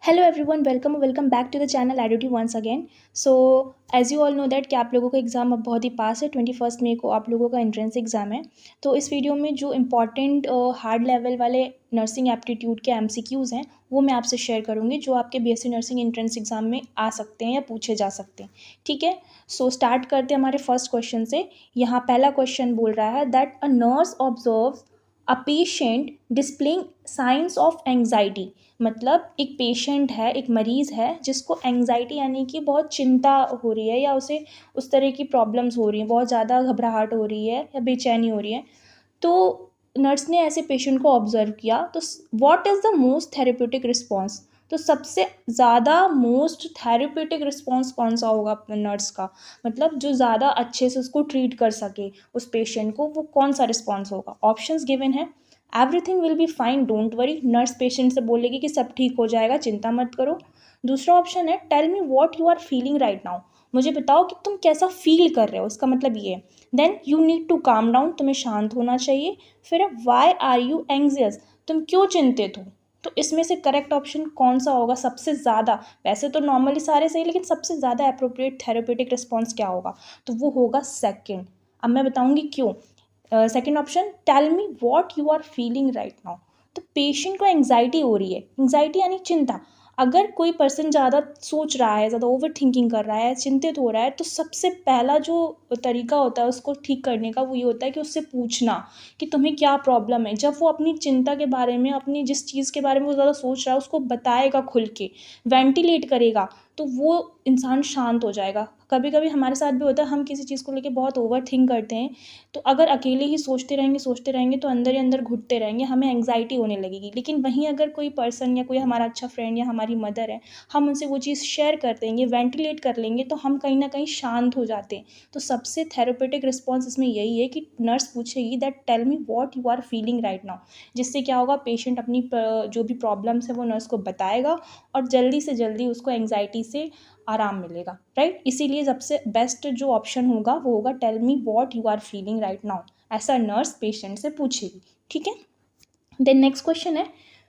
Hello everyone, welcome back to the channel एडिटी once again. So as you all know that कि आप लोगों का एग्ज़ाम अब बहुत ही पास है। 21 मई को आप लोगों का एंट्रेंस एग्ज़ाम है। तो इस वीडियो में जो इम्पॉर्टेंट हार्ड लेवल वाले नर्सिंग एप्टीट्यूड के एमसीक्यूज़ हैं वो मैं आपसे शेयर करूँगी, जो आपके बीएससी नर्सिंग एंट्रेंस एग्ज़ाम में आ सकते हैं या पूछे जा सकते हैं। ठीक है, सो स्टार्ट करते हैं हमारे फर्स्ट क्वेश्चन से। यहाँ पहला क्वेश्चन बोल रहा है that a nurse observe a patient displaying science of anxiety. मतलब एक पेशेंट है, एक मरीज़ है जिसको एंग्जाइटी यानी कि बहुत चिंता हो रही है या उसे उस तरह की प्रॉब्लम्स हो रही हैं, बहुत ज़्यादा घबराहट हो रही है या बेचैनी हो रही है। तो नर्स ने ऐसे पेशेंट को ऑब्जर्व किया। तो what is the most therapeutic response? तो सबसे ज़्यादा मोस्ट थेरेप्यूटिक रिस्पॉन्स कौन सा होगा अपने नर्स का? मतलब जो ज़्यादा अच्छे से उसको ट्रीट कर सके उस पेशेंट को, वो कौन सा रिस्पॉन्स होगा? ऑप्शंस गिवन है। Everything will be fine, don't worry. Nurse patient से बोलेगी कि सब ठीक हो जाएगा, चिंता मत करो। दूसरा ऑप्शन है tell me what you are feeling right now. मुझे बताओ कि तुम कैसा फील कर रहे हो, इसका मतलब ये है। Then you need to calm down, तुम्हें शांत होना चाहिए। फिर है वाई आर यू एंग्जियस, तुम क्यों चिंतित हो? तो इसमें से करेक्ट ऑप्शन कौन सा होगा सबसे ज़्यादा? वैसे तो नॉर्मली सारे सही, लेकिन सबसे ज़्यादा अप्रोप्रिएट थेरेपेटिक रिस्पॉन्स क्या होगा? तो वो होगा सेकेंड। अब मैं बताऊंगी क्यों। Second option, tell me what you are feeling right now. तो पेशेंट को एंग्जाइटी हो रही है, एंग्जाइटी यानी चिंता। अगर कोई पर्सन ज़्यादा सोच रहा है, ज़्यादा ओवर थिंकिंग कर रहा है, चिंतित हो रहा है, तो सबसे पहला जो तरीका होता है उसको ठीक करने का वो ये होता है कि उससे पूछना कि तुम्हें क्या प्रॉब्लम है। जब वो अपनी चिंता के बारे में, अपनी जिस चीज़ के बारे में वो ज़्यादा सोच रहा है उसको बताएगा, खुल के वेंटिलेट करेगा, तो वो इंसान शांत हो जाएगा। कभी कभी हमारे साथ भी होता है, हम किसी चीज़ को लेकर बहुत ओवर थिंक करते हैं, तो अगर अकेले ही सोचते रहेंगे तो अंदर ही अंदर घुटते रहेंगे, हमें एंग्जाइटी होने लगेगी। लेकिन वहीं अगर कोई पर्सन या कोई हमारा अच्छा फ्रेंड या हमारी मदर है, हम उनसे वो चीज़ शेयर कर देंगे, वेंटिलेट कर लेंगे, तो हम कहीं ना कहीं शांत हो जाते हैं। तो सबसे थेरेपेटिक रिस्पॉन्स इसमें यही है कि नर्स पूछेगी that tell me what you are feeling right now. जिससे क्या होगा, पेशेंट अपनी जो भी प्रॉब्लम्स है वो नर्स को बताएगा और जल्दी से जल्दी उसको एंग्जाइटी से आराम मिलेगा, राइट। इसीलिए सबसे बेस्ट जो ऑप्शन होगा वो होगा tell me what you are feeling right now. ऐसा नर्स पेशेंट से पूछेगी। ठीक है, देन नेक्स्ट क्वेश्चन है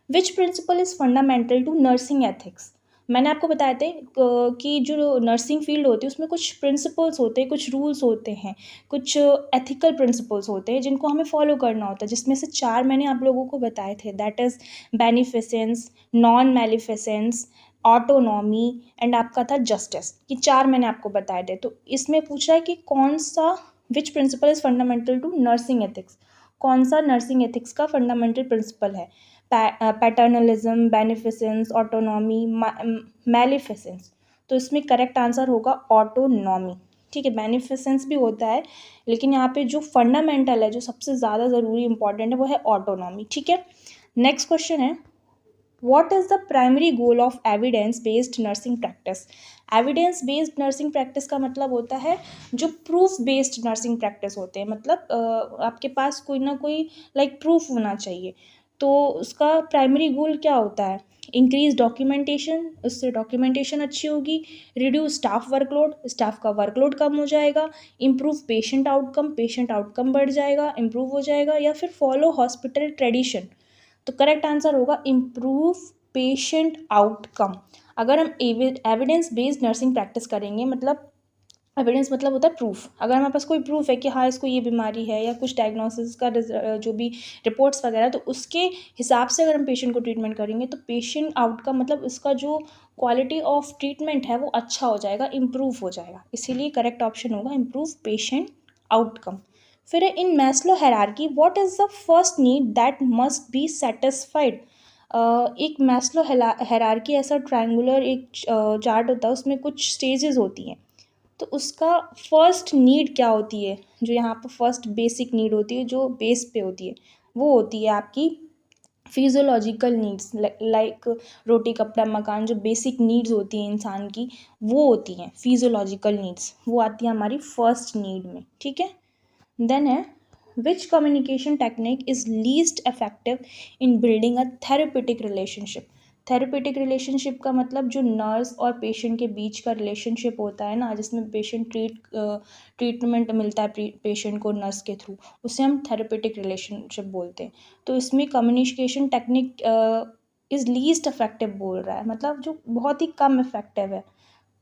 which principle is fundamental to nursing ethics. मैंने आपको बताया थे कि जो नर्सिंग फील्ड होती है उसमें कुछ प्रिंसिपल्स होते हैं, कुछ रूल्स होते हैं, कुछ एथिकल प्रिंसिपल्स होते हैं जिनको हमें फॉलो करना होता है, जिसमें से 4 मैंने आप लोगों को बताए थे। That is beneficence, non maleficence, autonomy and आपका था जस्टिस। ये 4 मैंने आपको बताए थे। तो इसमें पूछ रहा है कि कौन सा which principle is fundamental to nursing ethics, कौन सा नर्सिंग एथिक्स का फंडामेंटल प्रिंसिपल है? Paternalism, beneficence, autonomy, maleficence. तो इसमें करेक्ट आंसर होगा ऑटोनॉमी। ठीक है, बेनिफिसेंस भी होता है, लेकिन यहाँ पे जो फंडामेंटल है, जो सबसे ज़्यादा ज़रूरी इंपॉर्टेंट है, वो है ऑटोनॉमी। ठीक है, नेक्स्ट क्वेश्चन है what is the primary goal of evidence based nursing practice? Evidence based nursing practice का मतलब होता है जो प्रूफ बेस्ड नर्सिंग प्रैक्टिस होते हैं। मतलब आपके पास कोई ना कोई प्रूफ होना चाहिए। तो उसका प्राइमरी गोल क्या होता है? इंक्रीज डॉक्यूमेंटेशन, उससे डॉक्यूमेंटेशन अच्छी होगी। रिड्यूस स्टाफ वर्कलोड, स्टाफ का वर्कलोड कम हो जाएगा। इम्प्रूव पेशेंट आउटकम बढ़ जाएगा, इम्प्रूव हो जाएगा। या फिर फॉलो हॉस्पिटल ट्रेडिशन। तो करेक्ट आंसर होगा इम्प्रूव पेशेंट आउटकम। अगर हम एविडेंस बेस्ड नर्सिंग प्रैक्टिस करेंगे, मतलब एविडेंस मतलब होता है प्रूफ। अगर हमारे पास कोई प्रूफ है कि हाँ इसको ये बीमारी है या कुछ डायग्नोसिस का जो भी रिपोर्ट्स वगैरह, तो उसके हिसाब से अगर हम पेशेंट को ट्रीटमेंट करेंगे तो पेशेंट आउटकम मतलब इसका जो क्वालिटी ऑफ ट्रीटमेंट है वो अच्छा हो जाएगा, इम्प्रूव हो जाएगा। इसीलिए करेक्ट ऑप्शन होगा इम्प्रूव पेशेंट आउटकम। फिर है in Maslow hierarchy what is the first need that must be satisfied. एक मैस्लो हायरार्की ऐसा ट्रायंगुलर एक चार्ट होता है, उसमें कुछ स्टेजेस होती हैं। तो उसका फर्स्ट नीड क्या होती है? जो यहाँ पर फर्स्ट बेसिक नीड होती है, जो बेस पे होती है, वो होती है आपकी फिजियोलॉजिकल नीड्स। लाइक रोटी कपड़ा मकान, जो बेसिक नीड्स होती हैं इंसान की, वो होती हैं फिजियोलॉजिकल नीड्स, वो आती है हमारी फर्स्ट नीड में। ठीक है, देन है which communication technique is least effective in building a therapeutic relationship. Therapeutic relationship का मतलब जो नर्स और पेशेंट के बीच का रिलेशनशिप होता है ना, जिसमें पेशेंट ट्रीटमेंट मिलता है पेशेंट को नर्स के थ्रू, उसे हम थेरेपेटिक रिलेशनशिप बोलते हैं। तो इसमें communication technique is least effective बोल रहा है, मतलब जो बहुत ही कम इफेक्टिव है।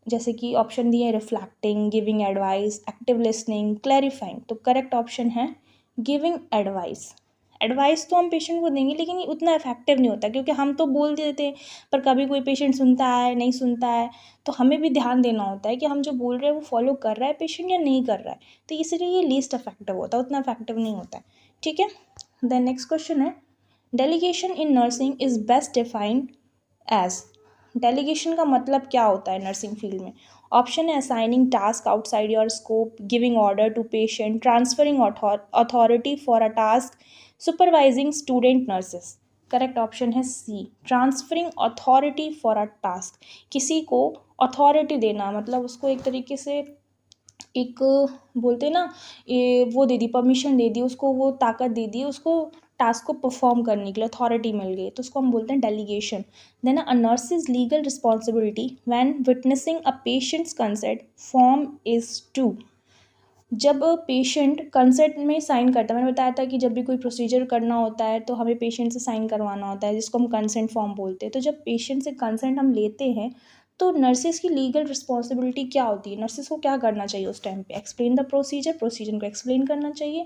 जैसे कि ऑप्शन दिए reflecting, giving advice, active listening, clarifying. तो करेक्ट ऑप्शन है गिविंग एडवाइस। एडवाइस तो हम पेशेंट को देंगे लेकिन ये उतना इफेक्टिव नहीं होता, क्योंकि हम तो बोल देते हैं पर कभी कोई पेशेंट सुनता है नहीं सुनता है, तो हमें भी ध्यान देना होता है कि हम जो बोल रहे हैं वो फॉलो कर रहा है पेशेंट या नहीं कर रहा है। तो इसलिए ये लीस्ट इफेक्टिव होता है, उतना इफेक्टिव नहीं होता है। ठीक है, देन नेक्स्ट क्वेश्चन है delegation in nursing is best defined as. Delegation का मतलब क्या होता है नर्सिंग फील्ड में? ऑप्शन है assigning task outside your scope, giving order to patient, transferring authority for a task, supervising student nurses. Correct option है C, transferring authority for a task. किसी को अथॉरिटी देना, मतलब उसको एक तरीके से एक बोलते हैं ना, ये वो दे दी, परमिशन दे दी उसको, वो ताकत दे दी उसको टास्क को परफॉर्म करने के लिए, अथॉरिटी मिल गई, तो उसको हम बोलते हैं delegation. Then a nurse legal responsibility when witnessing a patient's consent form is to. जब पेशेंट कंसेंट में साइन करता है, मैंने बताया था कि जब भी कोई प्रोसीजर करना होता है तो हमें पेशेंट से साइन करवाना होता है, जिसको हम कंसेंट फॉर्म बोलते हैं। तो जब पेशेंट से कंसेंट हम लेते हैं तो नर्सिस की लीगल रिस्पॉन्सिबिलिटी क्या होती है, नर्सिस को क्या करना चाहिए उस टाइम पे? एक्सप्लेन द प्रोसीजर, प्रोसीजर को एक्सप्लेन करना चाहिए,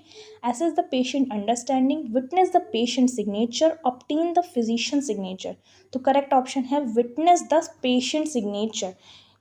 assess the patient understanding, witness the patient signature, obtain the physician signature. तो करेक्ट ऑप्शन है विटनेस द पेशेंट सिग्नेचर।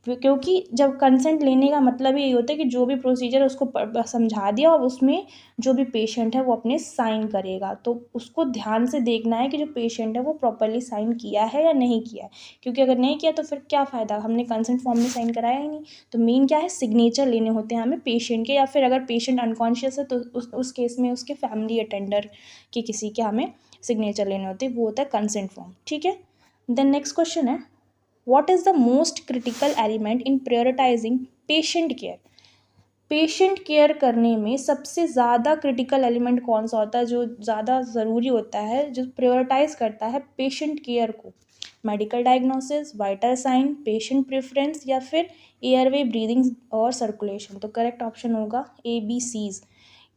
क्योंकि जब कंसेंट लेने का मतलब यही होता है कि जो भी प्रोसीजर है उसको समझा दिया और उसमें जो भी पेशेंट है वो अपने साइन करेगा, तो उसको ध्यान से देखना है कि जो पेशेंट है वो प्रॉपरली साइन किया है या नहीं किया है, क्योंकि अगर नहीं किया तो फिर क्या फ़ायदा, हमने कंसेंट फॉर्म में साइन कराया ही नहीं। तो मेन क्या है, सिग्नेचर लेने होते हैं हमें पेशेंट के, या फिर अगर पेशेंट अनकॉन्शियस है तो उस केस में उसके फैमिली अटेंडर के किसी के हमें सिग्नेचर लेने होते हैं, वो होता है कंसेंट फॉर्म। ठीक है, देन नेक्स्ट क्वेश्चन है what is the most critical element in prioritizing patient care? Patient care करने में सबसे ज़्यादा क्रिटिकल एलिमेंट कौन सा होता है, जो ज़्यादा ज़रूरी होता है, जो प्रायोरिटाइज करता है पेशेंट केयर को? Medical diagnosis, vital sign, patient preference, या फिर एयरवे, ब्रीदिंग और सर्कुलेशन। तो करेक्ट ऑप्शन होगा ए बी सीज।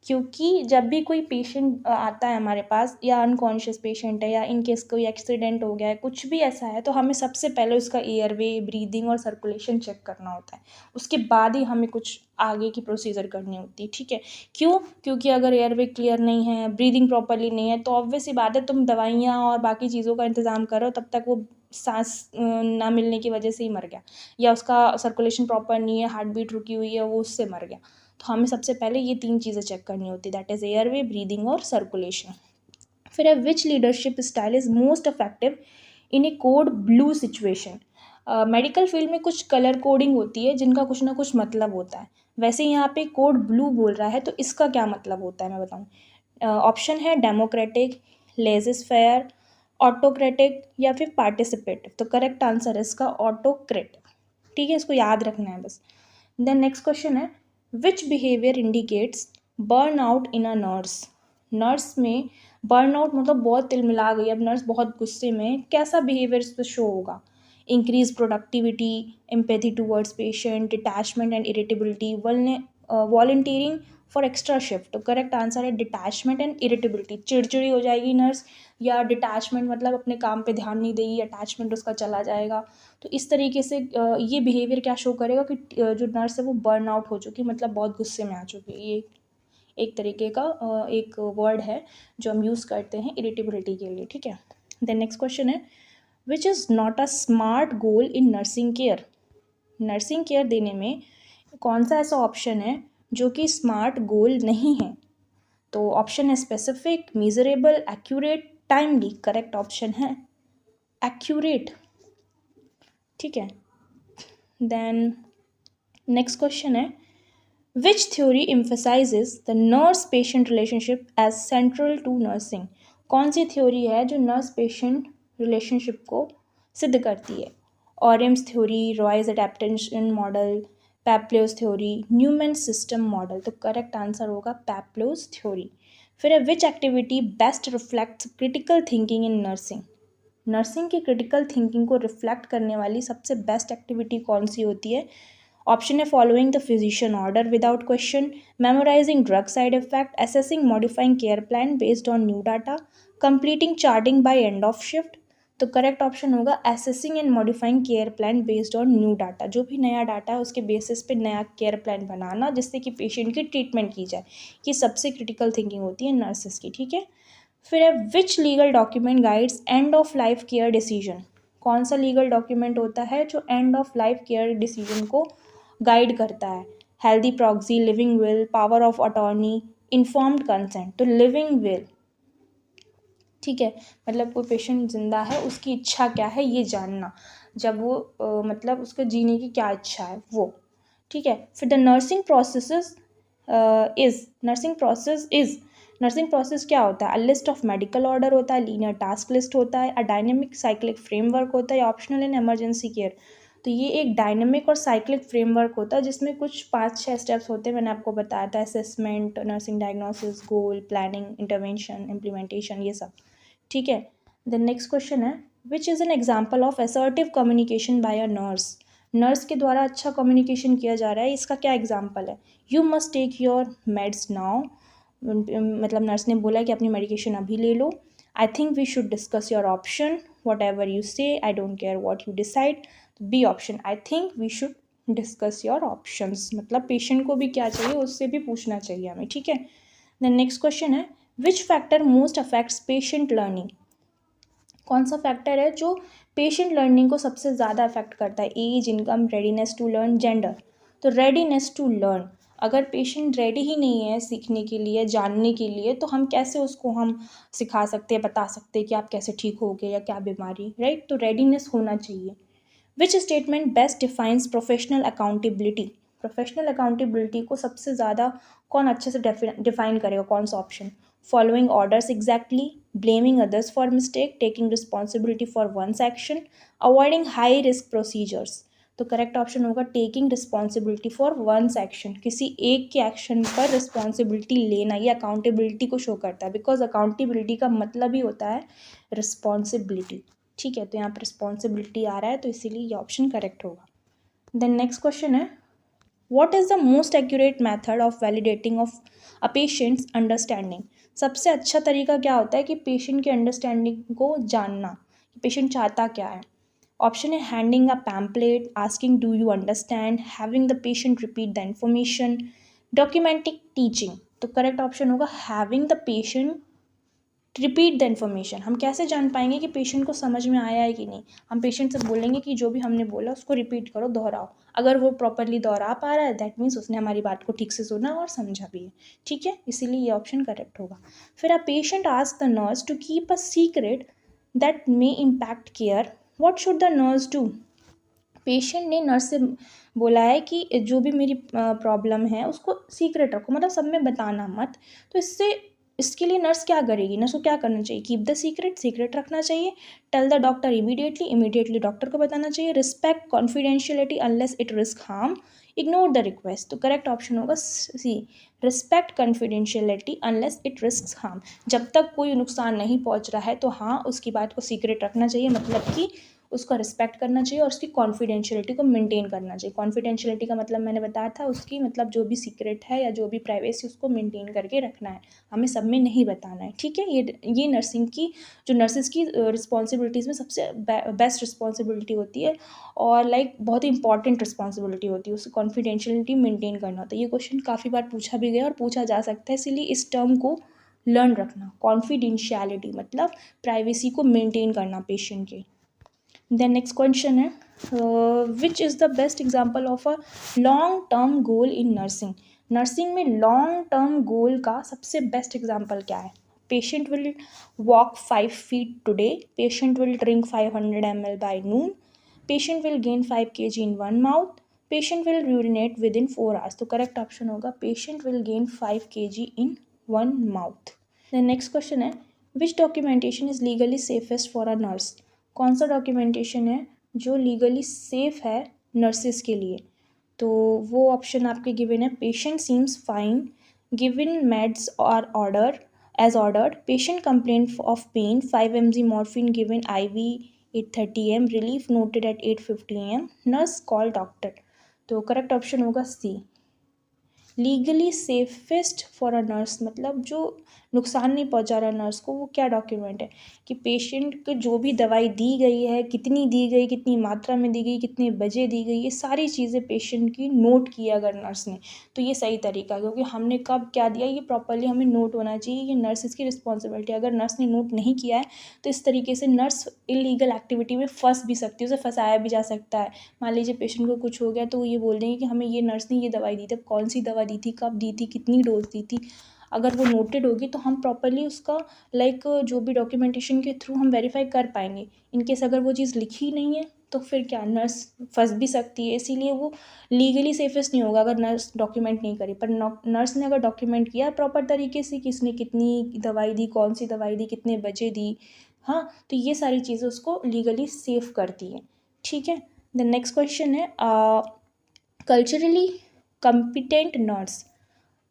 क्योंकि जब भी कोई पेशेंट आता है हमारे पास, या अनकॉन्शियस पेशेंट है, या इन केस कोई एक्सीडेंट हो गया है, कुछ भी ऐसा है, तो हमें सबसे पहले उसका एयरवे, ब्रीदिंग और सर्कुलेशन चेक करना होता है। उसके बाद ही हमें कुछ आगे की प्रोसीजर करनी होती है। ठीक है, क्यों? क्योंकि अगर एयरवे क्लियर नहीं है, ब्रीदिंग प्रॉपरली नहीं है, तो ऑब्वियस सी बात है तुम दवाइयाँ और बाकी चीज़ों का इंतज़ाम करो, तब तक वो सांस ना मिलने की वजह से ही मर गया, या उसका सर्कुलेशन प्रॉपर नहीं है, हार्ट बीट रुकी हुई है, वो उससे मर गया। तो हमें सबसे पहले ये 3 चीज़ें चेक करनी होती है, दैट इज़ एयरवे, ब्रीदिंग और सर्कुलेशन। फिर है which leadership style is most effective in a code blue situation. Medical field में कुछ कलर कोडिंग होती है जिनका कुछ ना कुछ मतलब होता है, वैसे यहाँ पे कोड ब्लू बोल रहा है तो इसका क्या मतलब होता है मैं बताऊँ। ऑप्शन है डेमोक्रेटिक, लेजिस फेयर, ऑटोक्रेटिक, या फिर पार्टिसिपेटिव। तो करेक्ट आंसर है इसका ऑटोक्रेट। ठीक है, इसको याद रखना है बस। देन नेक्स्ट क्वेश्चन है which behaviour indicates burn out in a nurse. Nurse में बर्न आउट मतलब बहुत तिलमिला गई, अब नर्स बहुत गुस्से में, कैसा बिहेवियर इस पर शो होगा? Increase productivity, empathy towards patient, detachment and irritability, volunteering for extra shift. तो करेक्ट आंसर है डिटैचमेंट एंड इरिटेबिलिटी। चिड़चिड़ी हो जाएगी नर्स, या डिटैचमेंट मतलब अपने काम पे ध्यान नहीं देगी, अटैचमेंट उसका चला जाएगा। तो इस तरीके से ये बिहेवियर क्या शो करेगा कि जो नर्स है वो बर्न आउट हो चुकी, मतलब बहुत गुस्से में आ चुकी है। ये एक तरीके का एक वर्ड है जो हम यूज़ करते हैं इरिटेबिलिटी के लिए। ठीक है, देन नेक्स्ट क्वेश्चन है which is not a smart goal in nursing care. Nursing care देने में कौन सा ऐसा ऑप्शन है जो कि स्मार्ट गोल नहीं है? तो ऑप्शन है specific, measurable, accurate, timely. Correct option है एक्यूरेट। ठीक है, देन नेक्स्ट क्वेश्चन है which theory emphasizes the nurse patient relationship as central to nursing. कौन सी थ्योरी है जो नर्स पेशेंट रिलेशनशिप को सिद्ध करती है? Orem's theory, Roy's adaptation model, Peplau's theory, Neuman system model. तो करेक्ट आंसर होगा पैप्लोस थ्योरी। फिर है which activity best reflects critical thinking in nursing. Nursing की क्रिटिकल थिंकिंग को रिफ्लेक्ट करने वाली सबसे बेस्ट एक्टिविटी कौन सी होती है? ऑप्शन है following the physician order without question, memorizing drug side effect, assessing modifying care plan based on new data, completing charting by end of shift. तो करेक्ट ऑप्शन होगा assessing and modifying care plan based on new data. जो भी नया data है उसके basis पे नया care plan बनाना जिससे कि पेशेंट की ट्रीटमेंट की जाए, ये सबसे क्रिटिकल थिंकिंग होती है नर्सेस की, ठीक है। फिर है which legal document guides end of life care decision. कौन सा लीगल डॉक्यूमेंट होता है जो end of life care decision को गाइड करता है? Healthy proxy, living will, power of attorney, informed consent. तो लिविंग विल, ठीक है, मतलब कोई पेशेंट जिंदा है उसकी इच्छा क्या है ये जानना, जब वो मतलब उसको जीने की क्या इच्छा है वो, ठीक है। फिर the nursing process is nursing process क्या होता है? A list of medical order होता है, लीनियर टास्क लिस्ट होता है, अ डायनेमिक साइक्लिक फ्रेमवर्क होता है, या ऑप्शनल इन इमरजेंसी केयर। तो ये एक डायनेमिक और साइक्लिक फ्रेमवर्क होता है जिसमें कुछ 5-6 स्टेप्स होते हैं, मैंने आपको बताया था, असेसमेंट, नर्सिंग डायग्नोसिस, गोल, प्लानिंग, इंटरवेंशन, इम्प्लीमेंटेशन, ये सब, ठीक है। द नेक्स्ट क्वेश्चन है which is an example of assertive communication bye a nurse. Nurse के द्वारा अच्छा कम्युनिकेशन किया जा रहा है, इसका क्या एग्जाम्पल है? You must take your meds now, मतलब नर्स ने बोला कि अपनी मेडिकेशन अभी ले लो। I think we should discuss your option, whatever you say, I don't care what you decide. B option, I think we should discuss your options, मतलब patient को भी क्या चाहिए उससे भी पूछना चाहिए हमें, ठीक है। द नेक्स्ट क्वेश्चन है which factor most affects patient learning. कौन सा फैक्टर है जो पेशेंट लर्निंग को सबसे ज़्यादा अफेक्ट करता है? Age, income, readiness to learn, gender. तो रेडीनेस टू लर्न, अगर पेशेंट रेडी ही नहीं है सीखने के लिए, जानने के लिए, तो हम कैसे उसको हम सिखा सकते हैं, बता सकते हैं कि आप कैसे ठीक हो गए या क्या बीमारी, राइट। तो रेडीनेस होना चाहिए। Which statement best defines professional accountability. Professional accountability को सबसे ज़्यादा कौन अच्छे से डिफाइन करेगा? कौन सा option? Following orders exactly, blaming others for mistake, taking responsibility for one's action, avoiding high risk procedures. तो करेक्ट ऑप्शन होगा taking responsibility for one's action, किसी एक के एक्शन पर रिस्पॉन्सिबिलिटी लेना, ये अकाउंटेबिलिटी को शो करता है, बिकॉज अकाउंटेबिलिटी का मतलब ही होता है रिस्पॉन्सिबिलिटी, ठीक है। तो यहाँ पर रिस्पॉन्सिबिलिटी आ रहा है तो इसीलिए ये ऑप्शन करेक्ट होगा। देन नेक्स्ट क्वेश्चन है what is the most accurate method of validating of a patients understanding. सबसे अच्छा तरीका क्या होता है कि पेशेंट की अंडरस्टैंडिंग को जानना, कि पेशेंट चाहता क्या है। ऑप्शन है handing a pamphlet, asking do you understand, having the patient repeat the information, documenting teaching. तो करेक्ट ऑप्शन होगा having the patient repeat the information. हम कैसे जान पाएंगे कि पेशेंट को समझ में आया है कि नहीं? हम पेशेंट से बोलेंगे कि जो भी हमने बोला उसको रिपीट करो, दोहराओ। अगर वो प्रॉपरली दोहरा पा रहा है दैट मीन्स उसने हमारी बात को ठीक से सुना और समझा भी है, ठीक है, इसीलिए ये ऑप्शन करेक्ट होगा। फिर a patient ask the nurse to keep a secret that may impact care, what should the nurse do. Patient ने नर्स से बोला है कि जो भी मेरी प्रॉब्लम है उसको सीक्रेट रखो, मतलब सब में बताना मत। तो इसके लिए नर्स क्या करेगी? नर्स को क्या करना चाहिए? कीप द सीक्रेट, सीक्रेट रखना चाहिए। Tell the doctor immediately, immediately doctor को बताना चाहिए। Respect confidentiality unless it risk harm, ignore the request. तो करेक्ट ऑप्शन होगा C, respect confidentiality unless it risk harm. जब तक कोई नुकसान नहीं पहुंच रहा है तो हाँ उसकी बात को सीक्रेट रखना चाहिए, मतलब कि उसका रिस्पेक्ट करना चाहिए और उसकी कॉन्फिडेंशियलिटी को मेंटेन करना चाहिए। कॉन्फिडेंशियलिटी का मतलब मैंने बताया था, उसकी मतलब जो भी सीक्रेट है या जो भी प्राइवेसी उसको मेंटेन करके रखना है, हमें सब में नहीं बताना है, ठीक है। ये नर्सिंग की जो नर्सिस की रिस्पॉन्सिबिलिटीज़ में सबसे बेस्ट रिस्पॉन्सिबिलिटी होती है और लाइक बहुत ही इंपॉर्टेंट रिस्पॉन्सिबिलिटी होती है, उसकी कॉन्फिडेंशियलिटी मेंटेन करना होता है। ये क्वेश्चन काफ़ी बार पूछा भी गया और पूछा जा सकता है, इसीलिए इस टर्म को लर्न रखना। कॉन्फिडेंशियलिटी मतलब प्राइवेसी को मेंटेन करना पेशेंट के। देन नेक्स्ट क्वेश्चन है which is the best example of a long term goal in nursing. Nursing में लॉन्ग टर्म गोल का सबसे बेस्ट एग्जाम्पल क्या है? Patient will walk 5 feet today, patient will drink 500 ml by noon, patient will gain 5 kg in 1 month, patient will urinate within 4 hours। तो correct option होगा patient will gain 5 kg in 1 month. Then next question है which documentation is legally safest for a nurse. कौन सा documentation है जो legally safe है nurses के लिए? तो वो ऑप्शन आपके गिवन है patient seems fine, given meds are order as ordered, patient complain of pain, 5 mg morphine given IV 8:30 AM, relief noted at 8:50 AM, nurse call doctor. तो करेक्ट ऑप्शन होगा C, legally safest for a nurse, मतलब जो नुकसान नहीं पहुंचा रहा nurse को, वो क्या डॉक्यूमेंट है कि पेशेंट को जो भी दवाई दी गई है, कितनी दी गई, कितनी मात्रा में दी गई, कितने बजे दी गई, ये सारी चीज़ें पेशेंट की नोट किया अगर नर्स ने तो ये सही तरीका है, क्योंकि हमने कब क्या दिया ये प्रॉपरली हमें नोट होना चाहिए। ये नर्सिस की रिस्पॉन्सिबिलिटी है। अगर नर्स ने नोट नहीं किया है तो इस तरीके से नर्स इलीगल एक्टिविटी में फंस भी सकती है, उसे फंसाया भी जा सकता है। मान लीजिए पेशेंट को कुछ हो गया तो वो ये बोल देंगे कि हमें ये नर्स ने ये दवाई दी थी, अब कौन सी दवा दी थी, कब दी थी, कितनी डोज दी थी, अगर वो नोटेड होगी तो हम प्रॉपरली उसका जो भी डॉक्यूमेंटेशन के थ्रू हम वेरीफाई कर पाएंगे। इनकेस अगर वो चीज़ लिखी नहीं है तो फिर क्या नर्स फंस भी सकती है, इसीलिए वो लीगली सेफेस्ट नहीं होगा अगर नर्स डॉक्यूमेंट नहीं करी। पर नर्स ने अगर डॉक्यूमेंट किया प्रॉपर तरीके से कि इसने कितनी दवाई दी, कौन सी दवाई दी, कितने बजे दी, हाँ, तो ये सारी चीज़ें उसको लीगली सेफ करती हैं। ठीक है। द नेक्स्ट क्वेश्चन है culturally competent nurse.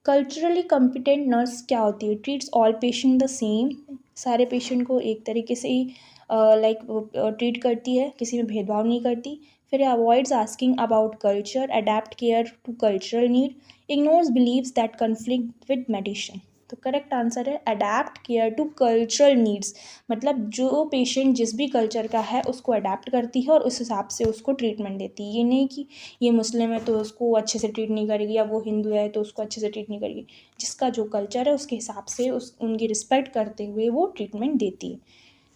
Culturally competent nurse क्या होती है? Treats all patient the same, सारे पेशेंट को एक तरीके से ही ट्रीट करती है, किसी में भेदभाव नहीं करती। फिर avoids asking about culture, adapt care to cultural need, ignores beliefs that conflict with medicine. तो करेक्ट आंसर है adapt care to cultural needs, मतलब जो पेशेंट जिस भी कल्चर का है उसको अडेप्ट करती है और उस हिसाब से उसको ट्रीटमेंट देती है। ये नहीं कि ये मुस्लिम है तो उसको अच्छे से ट्रीट नहीं करेगी, या वो हिंदू है तो उसको अच्छे से ट्रीट नहीं करेगी। जिसका जो कल्चर है उसके हिसाब से उनकी रिस्पेक्ट करते हुए वो ट्रीटमेंट देती है।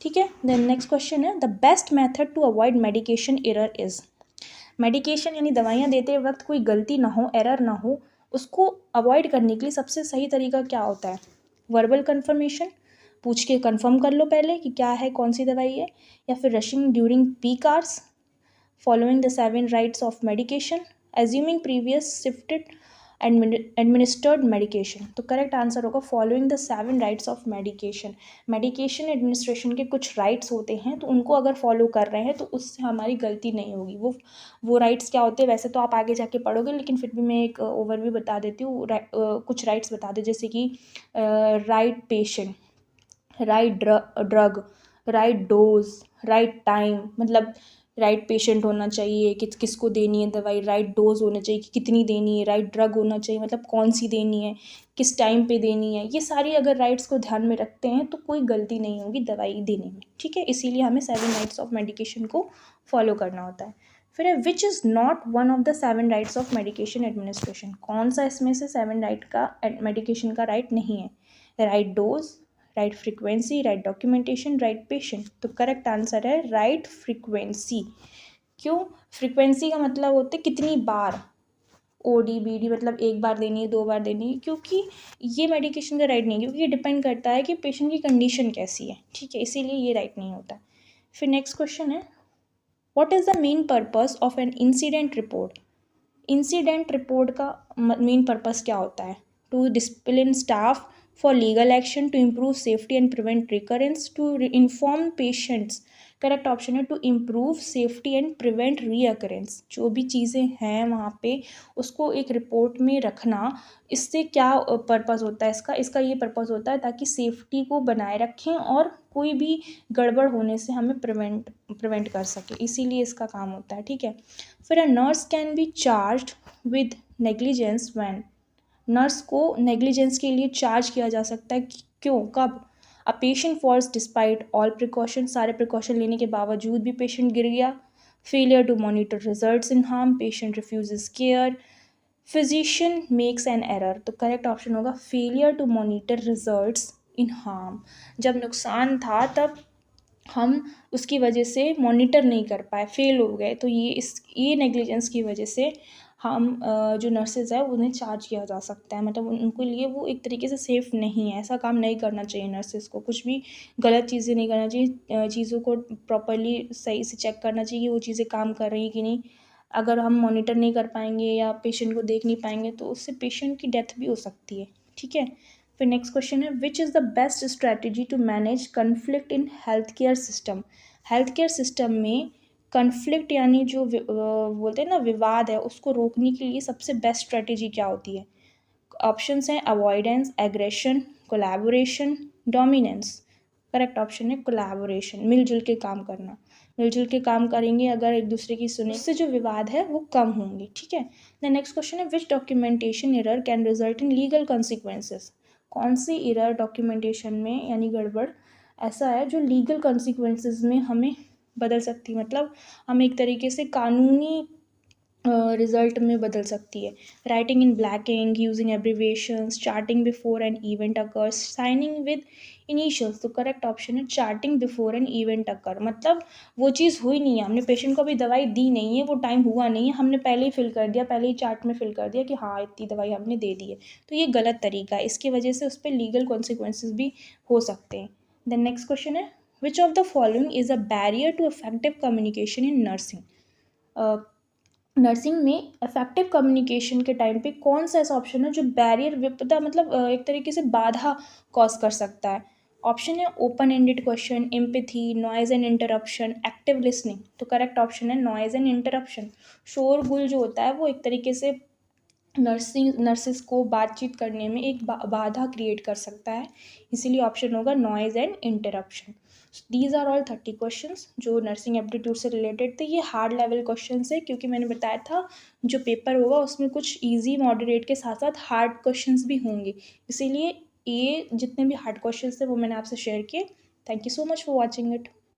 ठीक है। देन नेक्स्ट क्वेश्चन है the best method to avoid medication error is. Medication यानी दवाइयाँ देते वक्त कोई गलती ना हो, एरर ना हो, उसको अवॉइड करने के लिए सबसे सही तरीका क्या होता है? वर्बल कन्फर्मेशन, पूछ के कंफर्म कर लो पहले कि क्या है, कौन सी दवाई है, या फिर rushing during peak hours, following the 7 rights of medication, assuming previous shifted administered medication। तो करेक्ट आंसर होगा following the 7 rights of medication. Medication administration के कुछ राइट्स होते हैं तो उनको अगर फॉलो कर रहे हैं तो उससे हमारी गलती नहीं होगी। वो राइट्स क्या होते हैं वैसे तो आप आगे जाके पढ़ोगे, लेकिन फिर भी मैं एक ओवरव्यू बता देती हूँ। कुछ राइट्स बता दे, जैसे कि right patient, right drug, right dose, right time, मतलब राइट पेशेंट होना चाहिए कि किसको देनी है दवाई, राइट डोज होना चाहिए कि कितनी देनी है, राइट ड्रग होना चाहिए मतलब कौन सी देनी है, किस टाइम पे देनी है। ये सारी अगर राइट्स को ध्यान में रखते हैं तो कोई गलती नहीं होगी दवाई देने में। ठीक है, इसीलिए हमें 7 राइट्स ऑफ मेडिकेशन को फॉलो करना होता है। फिर है which is not one of the 7 rights of medication administration. कौन सा इसमें से 7 राइट का मेडिकेशन का राइट नहीं है? Right dose, right frequency, right documentation, right patient. तो करेक्ट आंसर है राइट फ्रीक्वेंसी। क्यों? फ्रीक्वेंसी का मतलब होता है कितनी बार, ओडी बीडी मतलब एक बार देनी है, 2 बार देनी है, क्योंकि ये मेडिकेशन का राइट नहीं है, क्योंकि ये डिपेंड करता है कि पेशेंट की कंडीशन कैसी है। ठीक है, इसीलिए ये राइट नहीं होता। फिर नेक्स्ट क्वेश्चन है what is the main purpose of an incident report. Incident report का मेन पर्पस क्या होता है? To discipline staff, for legal action, to improve safety and prevent recurrence, to inform patients. Correct option है to improve safety and prevent reoccurrence. जो भी चीज़ें हैं वहाँ पे उसको एक रिपोर्ट में रखना, इससे क्या पर्पस होता है इसका ये पर्पस होता है ताकि सेफ्टी को बनाए रखें और कोई भी गड़बड़ होने से हमें प्रिवेंट कर सके, इसीलिए इसका काम होता है। ठीक है। फिर a nurse can be charged with negligence when. Nurse को नेग्लिजेंस के लिए चार्ज किया जा सकता है, क्यों, कब? A patient falls despite all precaution, सारे प्रिकॉशन लेने के बावजूद भी पेशेंट गिर गया। Failure to monitor results in harm, patient refuses care, physician makes an error. तो करेक्ट ऑप्शन होगा failure to monitor results in harm. जब नुकसान था तब हम उसकी वजह से मॉनिटर नहीं कर पाए, फेल हो गए, तो ये नेग्लिजेंस की वजह से हम जो नर्सेज है उन्हें चार्ज किया जा सकता है, मतलब उनके लिए वो एक तरीके से सेफ़ नहीं है। ऐसा काम नहीं करना चाहिए नर्सेज को, कुछ भी गलत चीज़ें नहीं करना चाहिए, चीज़ों को प्रॉपर्ली सही से चेक करना चाहिए कि वो चीज़ें काम कर रही हैं कि नहीं। अगर हम मॉनिटर नहीं कर पाएंगे या पेशेंट को देख नहीं पाएंगे तो उससे पेशेंट की डेथ भी हो सकती है। ठीक है। फिर नेक्स्ट क्वेश्चन है which is the best strategy to manage conflict in health care system. Health care system में कन्फ्लिक्ट यानी जो बोलते हैं ना विवाद है, उसको रोकने के लिए सबसे बेस्ट स्ट्रैटेजी क्या होती है? ऑप्शंस हैं avoidance, aggression, collaboration, dominance. Correct option है कोलैबोरेशन, मिलजुल के काम करना। मिलजुल के काम करेंगे अगर एक दूसरे की सुने, इससे जो विवाद है वो कम होंगे। ठीक है। द नेक्स्ट क्वेश्चन है which documentation error can result in legal consequences. कौन सी एरर डॉक्यूमेंटेशन में यानी गड़बड़ ऐसा है जो लीगल कॉन्सिक्वेंसेस में हमें बदल सकती है, मतलब हमें एक तरीके से कानूनी रिजल्ट में बदल सकती है। Writing in black ink, using abbreviations, charting before an event occurs, signing with initials. तो करेक्ट ऑप्शन है charting before an event occur, मतलब वो चीज़ हुई नहीं है, हमने पेशेंट को अभी दवाई दी नहीं है, वो टाइम हुआ नहीं है, हमने पहले ही फिल कर दिया, पहले ही चार्ट में फिल कर दिया कि हाँ इतनी दवाई हमने दे दी है। तो ये गलत तरीका है, इसकी वजह से उस पर लीगल कॉन्सिक्वेंसेज भी हो सकते हैं। देन नेक्स्ट क्वेश्चन है, which of the following is a barrier to effective communication in nursing. Nursing में इफेक्टिव कम्युनिकेशन के टाइम पे कौन सा ऐसा ऑप्शन है जो बैरियर विपदा, मतलब एक तरीके से बाधा कॉज कर सकता है। ऑप्शन है open ended question, empathy, noise and interruption, active listening. तो करेक्ट ऑप्शन है नॉइज एंड इंटरप्शन। शोरगुल जो होता है वो एक तरीके से नर्सिस को बातचीत करने में एक बाधा क्रिएट कर सकता है, इसीलिए ऑप्शन होगा noise and interruption. These are all 30 questions जो नर्सिंग एप्टीट्यूड से रिलेटेड थे। ये हार्ड लेवल क्वेश्चंस है क्योंकि मैंने बताया था जो पेपर होगा उसमें कुछ इजी मॉडरेट के साथ साथ हार्ड क्वेश्चंस भी होंगे, इसीलिए ये जितने भी हार्ड क्वेश्चंस थे वो मैंने आपसे शेयर किए। Thank you so much for watching it.